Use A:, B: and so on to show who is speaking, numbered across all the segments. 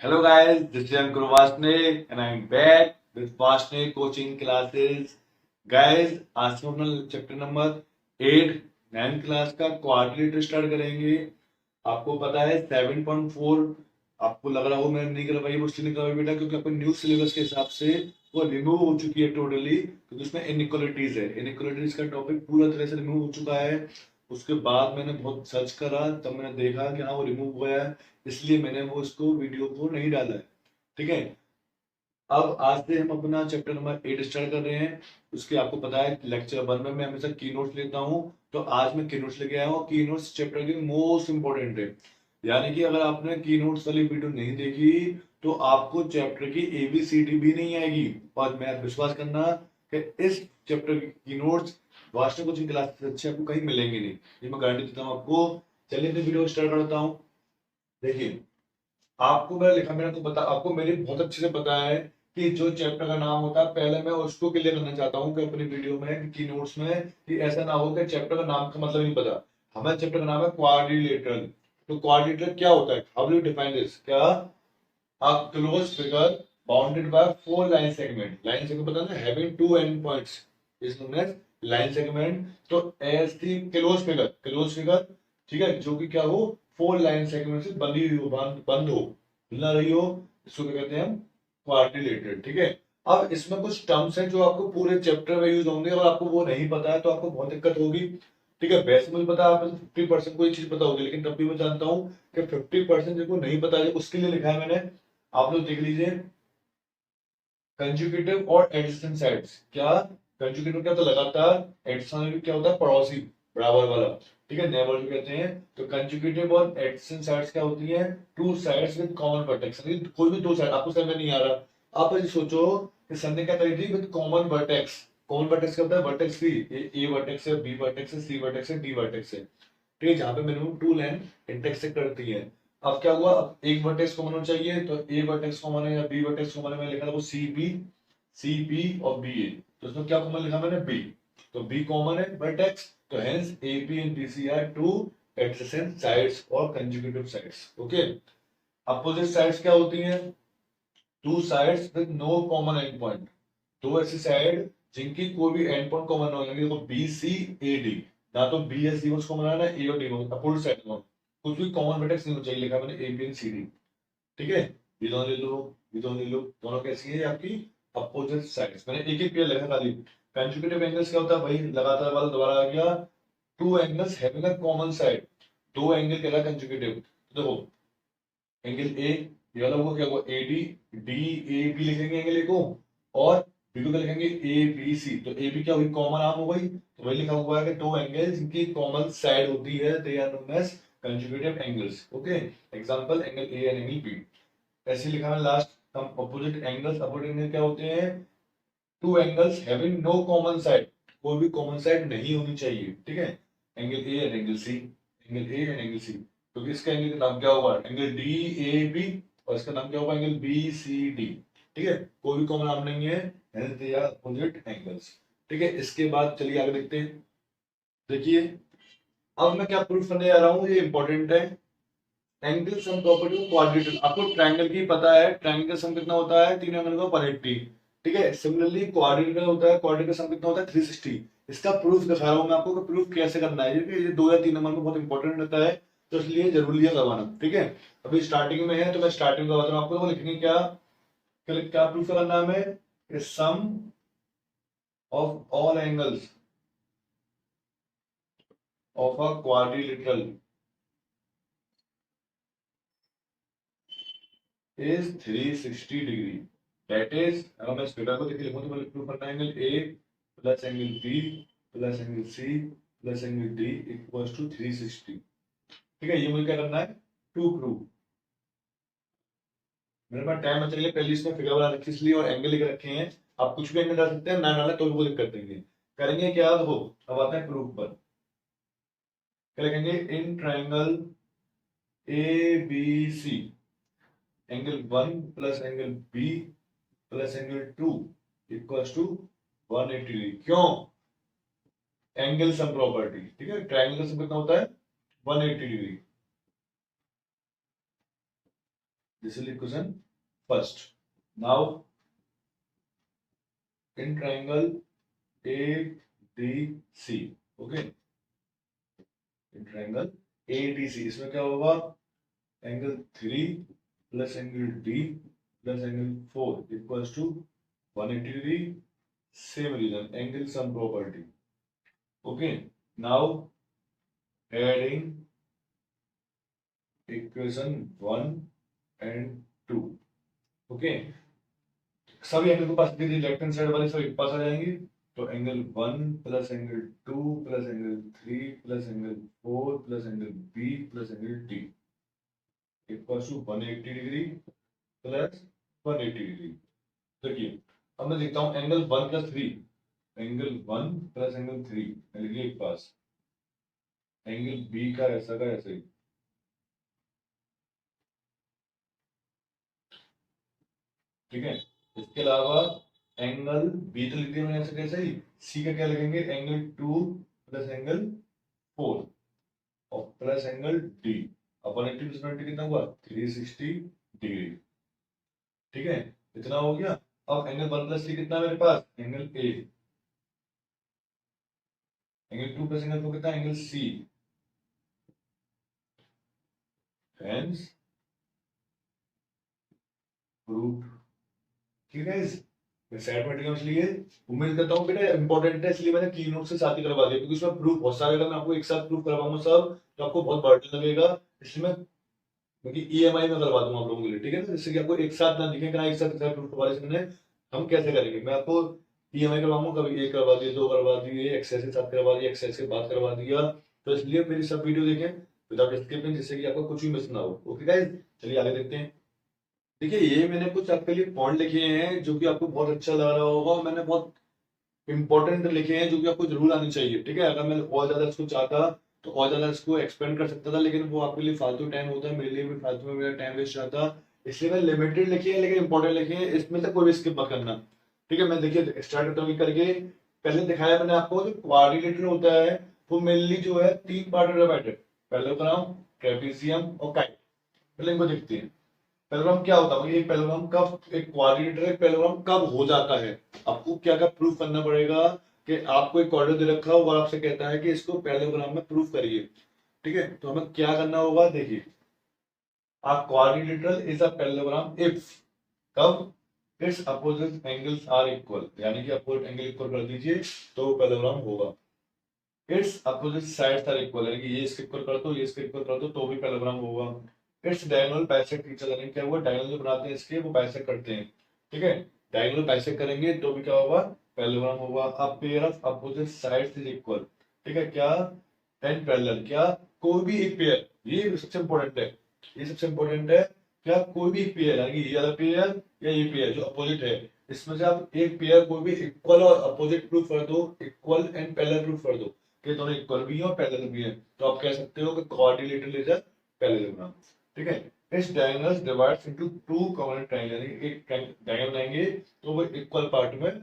A: Hello guys, this is Ankur Vasne and I'm back with Vasne coaching classes. Guys, आज से हम अपना chapter number 8 9th class का quadrilateral start करेंगे। आपको पता है 7.4 आपको लग रहा हो मैंने नहीं करवाई, वो इसलिए नहीं करवाई बेटा क्योंकि आपको न्यू सिलेबस के हिसाब से वो रिमूव हो चुकी है टोटली, क्योंकि उसमें इनइक्वालिटीज है। इनइक्वालिटीज का टॉपिक पूरा तरह से रिमूव हो चुका है। उसके बाद मैंने बहुत सर्च करा, तब मैंने देखा कि हाँ वो रिमूव हो गया है, इसलिए मैंने वो इसको वीडियो को नहीं डाला है। ठीक है, अब आज से हम अपना चैप्टर नंबर 8 स्टार्ट कर रहे हैं। उसके आपको पता है लेक्चर 1 में मैं हमेशा की नोट्स लेता हूँ, तो आज मैं की नोट्स लेके आया हूँ। की नोट्स चैप्टर के मोस्ट इंपॉर्टेंट है, यानी कि अगर आपने की नोट्स वाली वीडियो नहीं देखी तो आपको चैप्टर की एबीसीडी भी नहीं आएगी। और मैं विश्वास करना कि इस चैप्टर की नोट्स वास्तव कोचिंग क्लास से अच्छे आपको कहीं मिलेंगे नहीं, ये मैं गारंटी देता हूँ आपको। चलिए तो वीडियो स्टार्ट करता हूँ। देखिए, आपको मैं लिखा मैंने तो बता आपको मेरी बहुत अच्छे से पता है कि जो चैप्टर का नाम होता है पहले मैं उसको क्लियर करना चाहता हूँ कि अपनी वीडियो में की नोट्स में, कि ऐसा ना हो कि चैप्टर का नाम का मतलब नहीं पता। हमारे चैप्टर का नाम है क्वाड्रिलेटरल। तो क्वाड्रिलेटरल क्या होता है, how do you define this? क्या a closed figure bounded by four line segment. Line segment पता है ना, having two end points is known as line segment. तो as the closed figure, closed figure ठीक है, जो कि क्या हो, फोर लाइन सेगमेंट से बंधी हुई हो, बंद हो, हिल ना रही हो, इसको क्या कहते हैं हम, क्वाड्रिलेटरल। ठीक है, अब इसमें कुछ टर्म्स हैं जो आपको पूरे चैप्टर में यूज होंगे, और आपको वो नहीं पता है तो आपको बहुत दिक्कत होगी। ठीक है, वैसे मुझे पता है आप 50% कोई चीज पता होगी, लेकिन तब भी मैं जानता हूँ कि 50% जिनको नहीं पता है उसके लिए लिखा है मैंने। आप लोग देख लीजिए, कंजुगेटिव और एडिशन साइड्स। क्या कंजुगेटिव क्या होता है, लगातार। एडिशन क्या होता है, पड़ोसी, बराबर वाला। ठीक है, नेबर जो कहते हैं। तो कंजुगेटिव और एडिशन साइड्स क्या होती है, to sides with common vertex. कोई भी दो साइड आपको समझ में नहीं आ रहा, आप ये सोचो कि संधि क्या करी थी, with common vertex. Common vertex क्या होता है, वर्टेक्स भी, ए वर्टेक्स है, बी वर्टेक्स है, सी वर्टेक्स है, डी वर्टेक्स है। ठीक है, जहां पे मिनिमम टू लाइन इंटरसेक्ट करती है। अब क्या हुआ, अब एक वर्टेक्स कॉमन होना चाहिए, तो ए वर्टेक्स कॉमन है या बी वर्टेक्स कॉमन है, मैंने लिखा था वो सी बी और बी ए। तो इसमें क्या कॉमन लिखा मैंने, बी। तो बी कॉमन है वर्टेक्स, तो hence A B and B C are two adjacent sides और consecutive sides. Okay, opposite sides क्या होती हैं, two sides with no common end point. दो ऐसी साइड जिनकी कोई भी एंड पॉइंट कॉमन ना हो, यानी देखो बी सी ए डी, ना तो बी या सी में कॉमन है ना ए और डी में, अपोजिट साइड में कुछ भी कॉमन वर्टेक्स नहीं होना चाहिए, लिखा मैंने A B and C D. ठीक है, ये दोनों ले लो, ये दोनों ले लो, दोनों कैसी है आपकी, अपोजिट साइड्स। मैंने एक एक पेयर लिखा खाली। कंजुगेटिव एंगल्स क्या होता है भाई, लगातार वाला दोबारा आ गया, to angles having a common side. दो एंगल कहलाता है कंजुगेटिव। तो देखो, एंगल ए, ये वाला होगा क्या होगा, A D, D A B लिखेंगे एंगल ए को, और बी को क्या लिखेंगे, ए बी सी। तो ए बी क्या हुई, कॉमन आर्म हो गई, तो वही लिखा हुआ है कि दो एंगल्स जिनकी कॉमन साइड होती है they are known as conjugative angles. Okay, example angle A and angle B. ऐसे लिखा है लास्ट। हम अपोजिट एंगल्स, अपोजिट एंगल क्या होते हैं, two angles having no common side, कोई भी कॉमन साइड नहीं होनी चाहिए। ठीक है, angle A and angle C, angle A and angle C. तो इसका एंगल का नाम क्या होगा, एंगल डी ए बी, और इसका नाम क्या होगा, एंगल बी सी डी। ठीक है, कोई भी कॉमन आर्म नहीं है, hence they are opposite angles। ठीक है, इसके बाद चलिए आगे देखते हैं। देखिए, अब मैं क्या प्रूफ करने जा रहा हूँ, ये इंपॉर्टेंट है। Angle sum property of क्वाड्रेटर। आपको ट्रायंगल की पता है, ट्रायंगल का सम कितना होता है, तीन एंगल का 180। ठीक है, सिमिलरली क्वाड्रेटर का होता है, क्वाड्रेटर का सम कितना होता है, 360। इसका प्रूफ दिखा रहा हूं मैं आपको कि प्रूफ कैसे करना है, क्योंकि ये 2 या 3 नंबर में बहुत इंपॉर्टेंट रहता है, तो इसलिए जरूरी है करवाना। ठीक है, अभी स्टार्टिंग में है तो मैं स्टार्टिंग का बताऊं आपको, तो लिखेंगे क्या, क्या प्रूफ करना है हमें, sum of all angles of a quadrilateral is 360 degree. That is, अगर मैं इस फिगर को देखिए लिखूं तो मैं प्रूव करना है angle A plus angle B plus angle C plus angle D equals to 360। ठीक है, ये मुझे क्या करना है, टू प्रूव। मेरे पास टाइम बचा, पहले इसमें फिगर बना रखी इसलिए, और एंगल लिख रखे हैं। आप कुछ भी एंगल डाल सकते हैं, ना डाले तो भी वो दिक्कत नहीं है। करेंगे क्या, हो अब आता है प्रूफ पर। क्या लिखेंगे, in triangle A B C angle 1 plus angle B plus angle 2 equals to 180 degree. क्यों, एंगल सम प्रॉपर्टी। ठीक है, ट्रायंगल का सम कितना होता है, 180 degree. This is equation first. Now in triangle A D C, okay, in triangle A D C, इसमें क्या होगा, angle 3 plus angle D plus angle 4 equals to 180 degree. Same reason, angle sum property. Okay, now adding equation 1 and 2. Okay, सभी angle को पास कीजिए, left hand side वाले सभी पास आ जाएंगे. तो angle 1 plus angle 2 plus angle 3 plus angle 4 plus angle B plus angle D equals to 180 degree plus 180 degree. देखिए, अब मैं लिखता हूं angle 1 plus 3, angle 1 plus angle 3 लिखिए एक पास, एंगल बी का ऐसा ही. ठीक है, इसके अलावा एंगल बी तो लिख दिया मैंने ऐसे कैसे ही, सी का क्या लिखेंगे, एंगल 2 प्लस एंगल 4 और प्लस एंगल डी. अब 180 प्लस 180 कितना हुआ, 360 डिग्री. ठीक है, इतना हो गया. अब एंगल 1 प्लस 3 कितना है मेरे पास, angle A. Angle 2 plus angle 4 कितना, एंगल सी. Hence proof. ठीक है, सेट मटेरियल इसलिए उम्मीद करता हूँ बेटा इंपॉर्टेंट है, इसलिए मैंने की नोट से साथ ही करवा दिया, क्योंकि इसमें प्रूफ बहुत सारे, अगर मैं आपको एक साथ प्रूफ करवाऊंगा सब तो आपको बहुत बर्डन लगेगा. इसलिए मैं क्योंकि ईएमआई में करवा दूंगा आप लोगों के लिए. ठीक है, तो जिससे कि आपको एक साथ ना दिखे कि एक साथ प्रूफ करवा मैंने, हम कैसे करेंगे, मैं आपको ईएमआई करवाऊंगा, कभी एक करवा दिए, दो करवा दिए, एक्सेस के साथ करवा दिया, एक्सेस के बाद करवा दिया. तो इसलिए मेरी सब वीडियो देखें विदाउट स्किपिंग, जिससे कि आपको कुछ भी मिस ना हो. ओके गाइस, चलिए आगे देखते हैं. देखिए, ये मैंने कुछ आपके लिए पॉइंट लिखे हैं जो कि आपको बहुत अच्छा लग रहा होगा, और मैंने बहुत इंपॉर्टेंट लिखे हैं जो कि आपको जरूर आनी चाहिए. ठीक है, अगर मैं और ज्यादा इसको चाहता तो और ज्यादा इसको एक्सपेंड कर सकता था, लेकिन वो आपके लिए फालतू टाइम होता है, मेरे लिए भी फालतू में मेरा टाइम वेस्ट जाता. इसलिए मैं लिमिटेड लिखे हैं लेकिन इंपॉर्टेंट लिखे हैं, इसमें से कोई भी स्किप मत करना. ठीक है, मैं देखिए स्टार्ट करता हूँ करके. पहले दिखाया मैंने आपको जो क्वाड्रिलेटरल होता है वो मेनली जो है तीन पार्ट में डिवाइडेड है, पैरेललोग्राम, ट्रेपेजियम और काइट. पहले इनको देखते हैं. पैरेललोग्राम क्या होता है, एक पैरेललोग्राम कब, एक क्वाड्रिलेटरल एक पैरेललोग्राम कब हो जाता है. आपको क्या क्या प्रूफ करना पड़ेगा, कि आपको एक क्वाड्रेंट दे रखा हो और आपसे कहता है कि इसको पैरेललोग्राम में प्रूफ करिए. ठीक है, तो हमें क्या करना होगा, देखिए, a quadrilateral is a parallelogram if कब, its opposite angles are equal, यानी कि अपोजिट एंगल इक्वल कर दीजिए तो पैरेललोग्राम होगा. its opposite sides are equal, यानी कि ये इसके इक्वल कर दो, ये इसके इक्वल कर दो तो भी पैरेललोग्राम होगा. its diagonal bisect each other, यानी क्या हुआ, डायगोनल जो बनाते हैं इसके वो बाइसेक्ट करते हैं. ठीक है, डायगोनल बाइसेक्ट करेंगे तो भी क्या होगा, पैरेललोग्राम होगा. a pair of opposite sides is equal. ठीक है, क्या, एंड पैरेलल, क्या कोई भी एक पेयर, ये सबसे इंपॉर्टेंट है, ये सबसे इंपॉर्टेंट है, क्या कोई भी एक पेयर, यानी कि ये वाला पेयर या ये पेयर जो अपोजिट है, इसमें से आप एक पेयर कोई भी इक्वल और अपोजिट प्रूफ कर दो, इक्वल एंड पैरेलल प्रूफ कर दो कि दोनों इक्वल भी है और पैरेलल भी है, तो आप कह सकते हो कि क्वाड्रिलेटरल इज अ पैरेललोग्राम. ठीक है, इस diagonals divides into two corner triangle, यानी एक डायगोनल आएंगे तो वो इक्वल पार्ट में,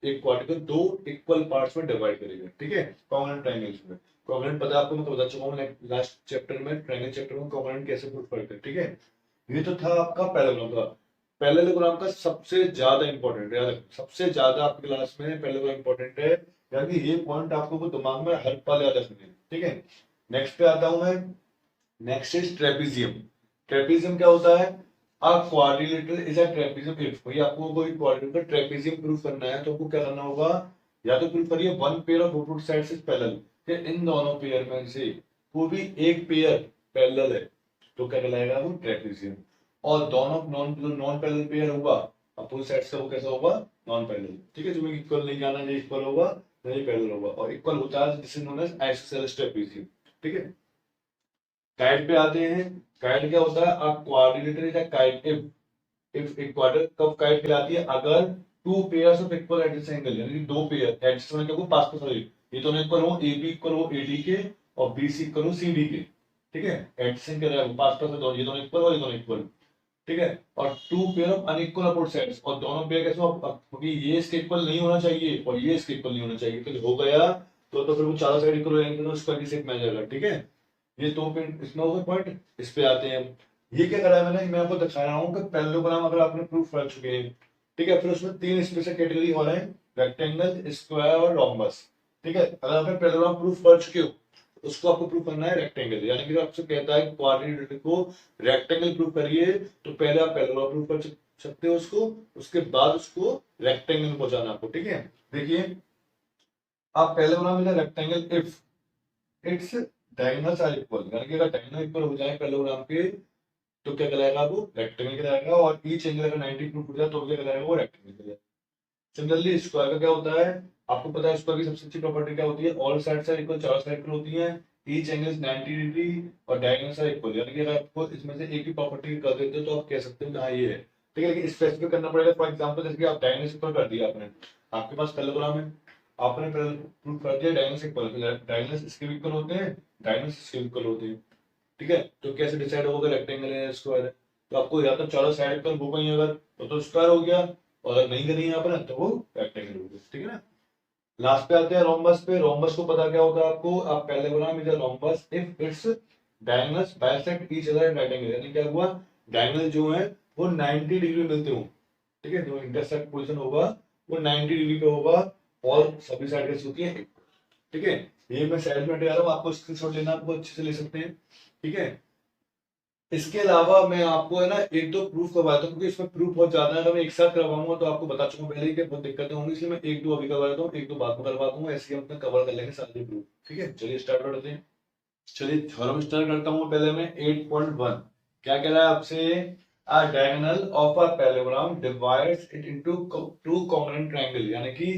A: एक क्वाड्रेंट को दो इक्वल पार्ट्स में डिवाइड करेगा. ठीक है, कॉर्नर ट्रायंगल्स में. कॉर्नर पता है आपको, मैं तो बता चुका हूं लास्ट चैप्टर में, ट्रायंगल चैप्टर में कॉर्नर कैसे प्रूफ करते हैं. ठीक है, ये तो था आपका पैरेललोग्राम का. पैरेललोग्राम का सबसे ज्यादा इंपॉर्टेंट है, सबसे ज्यादा आपकी क्लास में पैरेललोग्राम इंपॉर्टेंट है, यानी ये पॉइंट आपको वो दिमाग में हर पल याद रखने हैं. ठीक है, नेक्स्ट पे आता हूं मैं. Next is trapezium. ट्रेपेजियम क्या होता है, a quadrilateral is a trapezium if, भाई आपको कोई क्वाड्रिलेटरल ट्रेपेजियम प्रूफ करना है तो आपको क्या करना होगा, या तो प्रूफ करिए one pair of opposite sides is parallel, कि इन दोनों पेयर में से कोई भी एक पेयर पैरेलल है तो क्या कहलाएगा वो ट्रेपेजियम. और दोनों नॉन पैरेलल पेयर होगा अपोजिट साइड्स का, वो कैसा होगा, नॉन पैरेलल. ठीक है, जो में इक्वल नहीं जाना, नहीं इक्वल होगा नहीं पैरेलल होगा, और इक्वल होता है जिसे नोन एज आइसोसेलेस ट्रेपेजियम. ठीक है, काइट पे आते हैं. काइट क्या होता है, अ quadrilateral is a kite if एक क्वाड्रेंट कब काइट कहलाती है, अगर two pairs of equal adjacent angle, यानी कि दो पेयर एडजेसेंट एंगल को पास पास वाले, ये दोनों इक्वल हो, ए बी इक्वल हो एडी के और बी सी इक्वल हो सी डी के. ठीक है, एडजेसेंट के पास पास दोनों, ये दोनों इक्वल और ये दोनों इक्वल. ठीक है, और two pair of unequal opposite sides, और दोनों पेयर कैसे हो, क्योंकि ये इसके इक्वल नहीं होना चाहिए और ये इसके इक्वल नहीं होना चाहिए, तो हो गया तो फिर वो चारों साइड इक्वल हो जाएंगे तो स्क्वायर की शेप में आ जाएगा. ठीक है, ये दो पॉइंट इसमें हो गए पॉइंट. इस पे आते हैं, ये क्या करा है मैंने, मैं आपको दिखा रहा हूँ कि पैरेललोग्राम अगर आपने प्रूफ कर चुके हैं, ठीक है, फिर उसमें तीन स्पेशल कैटेगरी हो रहे हैं, रेक्टेंगल, स्क्वायर और रोम्बस। ठीक है, अगर आपने पैरेललोग्राम प्रूफ कर चुके हो तो उसको आपको प्रूफ करना है रेक्टेंगल, यानी कि आपसे कहता है क्वाड्रेटिक को रेक्टेंगल प्रूफ करिए, तो पहले आप पैरेललोग्राम प्रूफ कर सकते हो उसको, उसके बाद उसको रेक्टेंगल में पहुंचाना आपको। ठीक है, देखिए आप पैरेललोग्राम में rectangle if its diagonals are equal, यानी कि अगर डायगोनल इक्वल हो जाए पैरेललोग्राम के तो क्या कहलाएगा वो रेक्टेंगल कहलाएगा, और ईच एंगल अगर 90 प्रूफ हो जाए तो क्या कहलाएगा वो रेक्टेंगल कहलाएगा। सिमिलरली स्क्वायर का क्या होता है, आपको पता है स्क्वायर की सबसे अच्छी प्रॉपर्टी क्या होती है, ऑल साइड्स आर इक्वल, चारों साइड इक्वल होती हैं, ईच एंगल इज 90 डिग्री और डायगोनल्स आर इक्वल, यानी कि अगर आपको इसमें से एक ही प्रॉपर्टी कर देते हो तो आप कह सकते हो कि हाँ ये है। ठीक है, लेकिन स्पेसिफिक करना पड़ेगा। फॉर एग्जांपल जैसे कि आप डायगोनल्स इक्वल कर दिया आपने, आपके पास पैरेललोग्राम है, आपने प्रूफ कर दिया डायगोनल्स इक्वल, डायगोनल्स इसके इक्वल होते हैं, डायगोनल्स इसके इक्वल होते हैं। ठीक है, तो कैसे डिसाइड होगा रेक्टेंगल है स्क्वायर है, तो आपको या तो चारों साइड पर वो कहीं अगर तो स्क्वायर हो गया, और अगर नहीं करी यहाँ पर तो वो रेक्टेंगल हो गया। ठीक है ना, लास्ट पे आते हैं रोम्बस पे। रोम्बस को पता क्या होता है आपको, आप पहले बना is rhombus if its diagonals bisect each other at right angle, यानी क्या हुआ, डायगोनल जो है वो 90 डिग्री मिलते हो। ठीक है, जो इंटरसेक्ट पोजीशन होगा वो 90 डिग्री पे होगा, और सभी साइड कैसी होती है। ठीक है, ये मैं साइड में हटा रहा हूँ, आपको स्क्रीनशॉट लेना आपको अच्छे से ले सकते हैं। ठीक है, इसके अलावा मैं आपको है ना एक दो प्रूफ करवाता हूँ, क्योंकि इसमें प्रूफ बहुत ज्यादा है, अगर मैं एक साथ करवाऊंगा तो आपको बता चुका हूँ पहले ही कि बहुत दिक्कतें होंगी, इसलिए मैं एक दो अभी करवा देता हूँ, एक दो बाद में करवा दूंगा, ऐसे ही हम अपना कवर कर लेंगे सारे प्रूफ। ठीक है, चलिए स्टार्ट करते हैं। चलिए थ्योरम स्टार्ट करता हूँ पहले मैं 8.1। क्या कह रहा है आपसे, a diagonal of a parallelogram divides it into two congruent triangle, यानी कि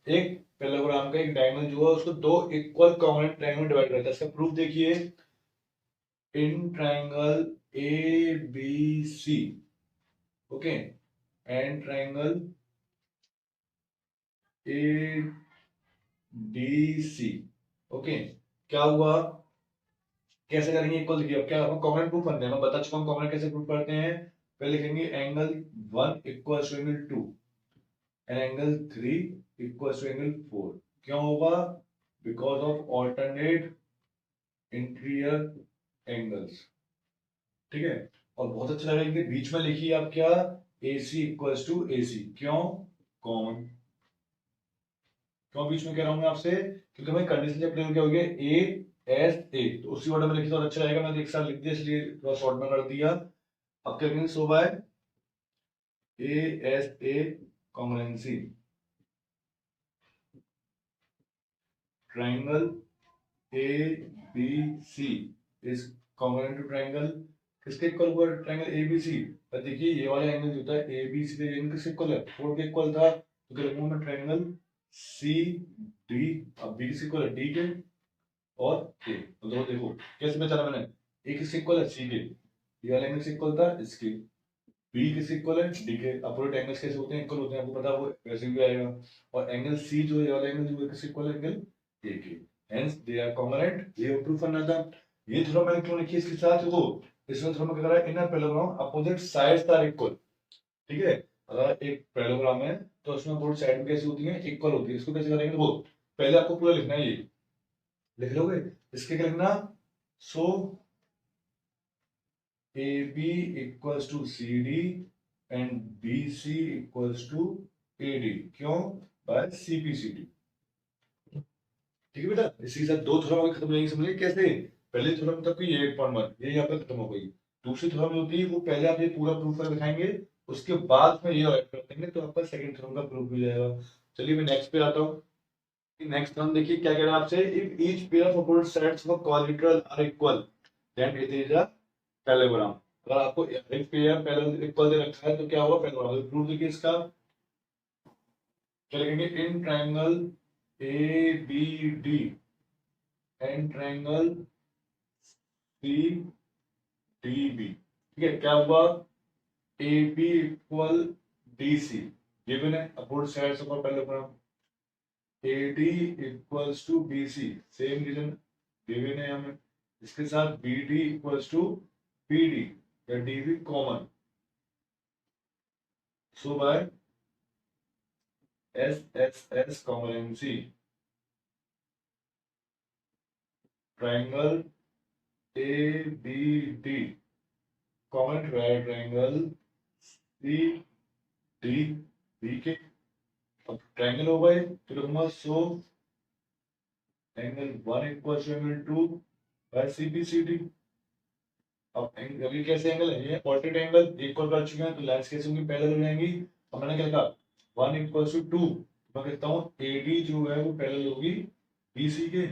A: एक पैरेललोग्राम का एक डायगोनल जो है उसको दो इक्वल कॉन्ग्रुएंट ट्रायंगल में डिवाइड करता है। इसका प्रूफ देखिए, in triangle A B C, okay, and triangle A D C, okay, क्या हुआ, कैसे करेंगे इक्वल, देखिए अब क्या कॉन्ग्रुएंट प्रूफ करते हैं, मैं बता चुका हूँ कॉन्ग्रुएंट कैसे प्रूफ करते हैं। पहले लिखेंगे angle 1 equals to angle 2 and angle 3 equals to angle 4। क्यों होगा, because of alternate interior angles. ठीक है, और बहुत अच्छा लगेगा कि बीच में लिखिए आप क्या, ए सी इक्वल्स टू ए सी, क्यों, कॉमन। क्यों बीच में कह रहा हूं मैं आपसे, क्योंकि हमें कंडीशन जब क्लियर क्या हो गया, ए एस ए, तो उसी ऑर्डर में लिखी तो अच्छा रहेगा, मैंने एक साथ लिख दिया इसलिए थोड़ा शॉर्ट में कर दिया। अब क्या करेंगे, so by A S A congruency triangle A B C is congruent to triangle, किसके इक्वल हुआ, ट्राइंगल ए बी सी। पर देखिए ये वाला एंगल जो था ए बी सी का एंगल किसके इक्वल है, 4 के इक्वल था, तो क्या लिखूंगा मैं, ट्राइंगल सी डी, अब बी किसके इक्वल है, डी के और ए, तो देखो कैसे बचा मैंने, ए किसके इक्वल है, सी के, ये वाला एंगल किसके इक्वल था, इसके, बी किसके इक्वल है, डी के। अपोजिट एंगल्स कैसे होते हैं, इक्वल होते हैं, आपको पता है वो वैसे भी आएगा। और एंगल सी जो है, ये वाला एंगल जो है किसके इक्वल है, एंगल ए के, हेंस दे आर कॉन्ग्रुएंट, ये प्रूफ करना था। ये थोड़ा मैंने क्यों लिखी इसके साथ, देखो इसमें थोड़ा मैं कह रहा है in a parallelogram opposite sides are equal. ठीक है, अगर एक पैरेललोग्राम है तो उसमें अपोजिट साइड कैसी होती है, इक्वल होती है। इसको कैसे करेंगे, देखो पहले आपको पूरा लिखना है, ये लिख लोगे, इसके क्या लिखना, सो AB equals to CD and BC equals to AD, क्यों, बाय CPCD। ठीक है बेटा, इसी के साथ दो थ्योरम खत्म हो जाएंगे, समझिए कैसे, पहले थ्योरम तक की ये 8.1 ये यहाँ पे खत्म हो गई, दूसरी थ्योरम होती है वो पहले आप ये पूरा प्रूफ कर दिखाएंगे, उसके बाद में ये ऐड कर देंगे तो आपका सेकंड थ्योरम का प्रूफ हो जाएगा। चलिए मैं नेक्स्ट पे आता हूँ। नेक्स्ट थ्योरम देखिए क्या कह रहा है आपसे, if each pair of opposite sides of quadrilateral are equal then it is a parallelogram. अगर आपको एक पेयर पैरेलल इक्वल दे रखा है तो क्या होगा, पैरेललोग्राम। प्रूफ देखिए इसका, क्या लिखेंगे, in triangle A B D and triangle C D B. ठीक है, क्या हुआ, A B equal D C, given है opposite sides of parallelogram, A D equals to B C, same reason given है हमें, इसके साथ B D equals to P D या D B common, so by S S S congruency triangle A B D common triangle C D B के। अब triangle हो गए तो लिखूंगा so angle 1 equal to angle 2 by C B C D. अब ये कैसे एंगल है, ये ऑल्टर्नेट एंगल इक्वल कर चुके हैं तो लाइंस कैसे होंगी, पैरेलल हो जाएंगी। अब मैंने क्या लिखा 1 इक्वल टू 2, मैं कहता हूँ एडी जो है वो पैरेलल होगी बीसी के।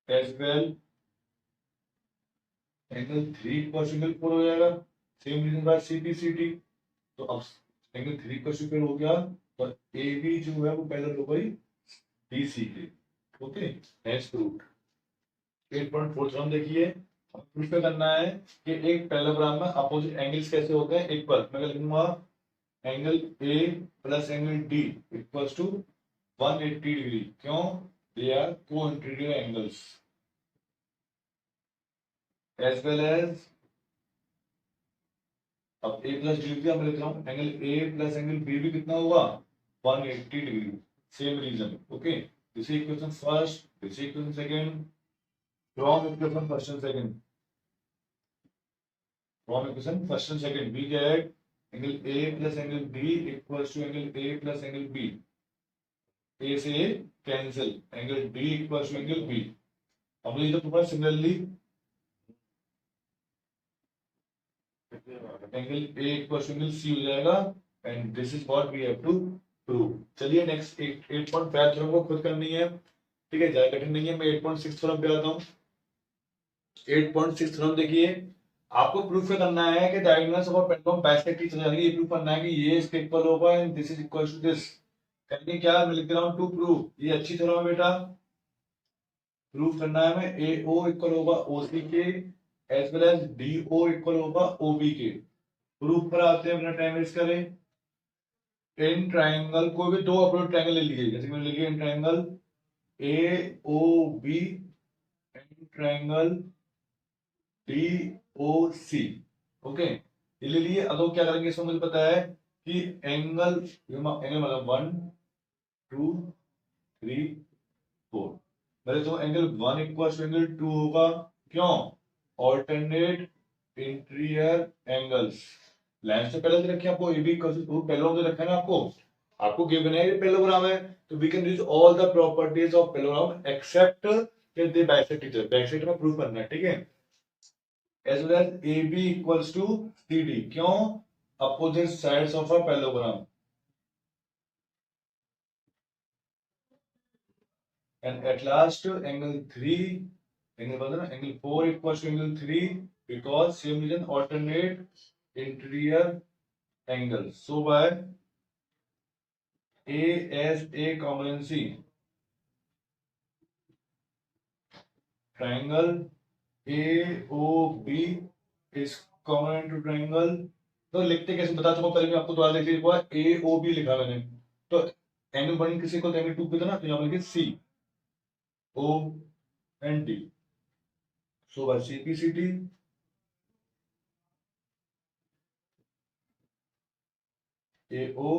A: As well angle 3 equal to angle 4 हो जाएगा, same reason by C B C D. तो अब एंगल 3 इक्वल टू 4 हो गया तो ए बी जो है वो पैरेलल हो गई बी सी के। ओके नेक्स्ट प्रूफ 8.4 हम देखिए। प्रूफ पे करना है कि एक पैरेललोग्राम में अपोजिट एंगल्स कैसे होते हैं इक्वल। मैं लिखूंगा angle A plus angle D equals to 180 degree. क्यों, दे आर को interior angles. As well as अब ए प्लस डी मैं लिख रहा हूं angle A plus angle B भी कितना होगा 180 degree. Same reason. Okay this is equation first, this is equation second, from equation first and second, from equation first and second we get angle A plus angle B equals to angle A plus angle B. A से A cancel, angle D equals to angle B. अब ये तो similarly angle A equals to angle C हो जाएगा and this is what we have to prove. चलिए next 8.5 theorem को खुद करनी है, ठीक है, ज्यादा कठिन नहीं है। मैं 8.6 थ्योरम पे आता हूँ। 8.6 थ्योरम देखिए, आपको प्रूफ करना है कि डायगोनल्स ऑफ पेंडुलम बाइसेक्ट चल जाएगी। ये प्रूफ करना है कि ये इसके इक्वल होगा and this is equal to this. करनी क्या, मैं लिख रहा हूँ टू प्रूव। ये अच्छी थ्योरम है बेटा, प्रूफ करना है। मैं ए ओ इक्वल होगा ओ सी के as well as D O equal होगा ओ बी के। प्रूफ पर आते हैं, अपना टाइम वेस्ट करें। इन ट्राइंगल कोई भी दो अपोजिट ट्राइंगल ले लीजिए, जैसे मैंने लिखी in triangle A O B and triangle D O C. Okay ये ले लिए। अब क्या करेंगे इसमें, मुझे पता है कि एंगल मतलब 1 2 3 4, पहले तो एंगल 1 इक्वल टू एंगल 2 होगा। क्यों, ऑल्टरनेट इंटीरियर एंगल्स। लाइन से पहले रखे आपको ए बी पैरेलल रखा है ना, आपको गिवन है ये पैरेललोग्राम है तो we can use all the properties of parallelogram except they bisect each other. Bisect में प्रूव करना है, ठीक है। As well as A B equals to C D. क्यों, opposite sides of a parallelogram. And at last angle 3 angle 4 equals to angle 3 because same reason alternate interior angles. So by A as a common C, triangle AOB is common to triangle। तो लिखते कैसे बता चुका पहले, मैं आपको दोबारा देख लीजिए। AOB लिखा मैंने, तो एंगल 1 किसी को एंगल 2 पे था ना, तो यहाँ पर लिखे C O and D। So by CPCD AO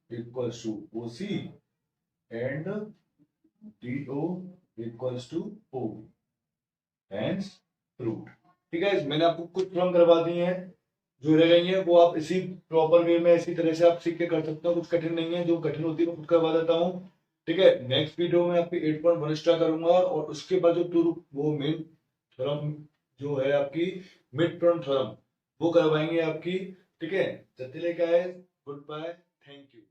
A: equals to OC and DO equals to OB। Hence proved। ठीक है, मैंने आपको कुछ प्रॉब्लम करवा दी हैं, जो रह गई है वो आप इसी प्रॉपर वे में इसी तरह से आप सीख के कर सकते हो। कुछ कठिन नहीं है, जो कठिन होती है वो खुद करवा देता हूँ। ठीक है, नेक्स्ट वीडियो में आपकी 8.1 स्टार्ट करूंगा और उसके बाद जो टू वो मेन थ्योरम जो है आपकी मिड टर्म थ्योरम वो करवाएंगे आपकी। ठीक है, जब तक के लिए गुड बाय, थैंक यू।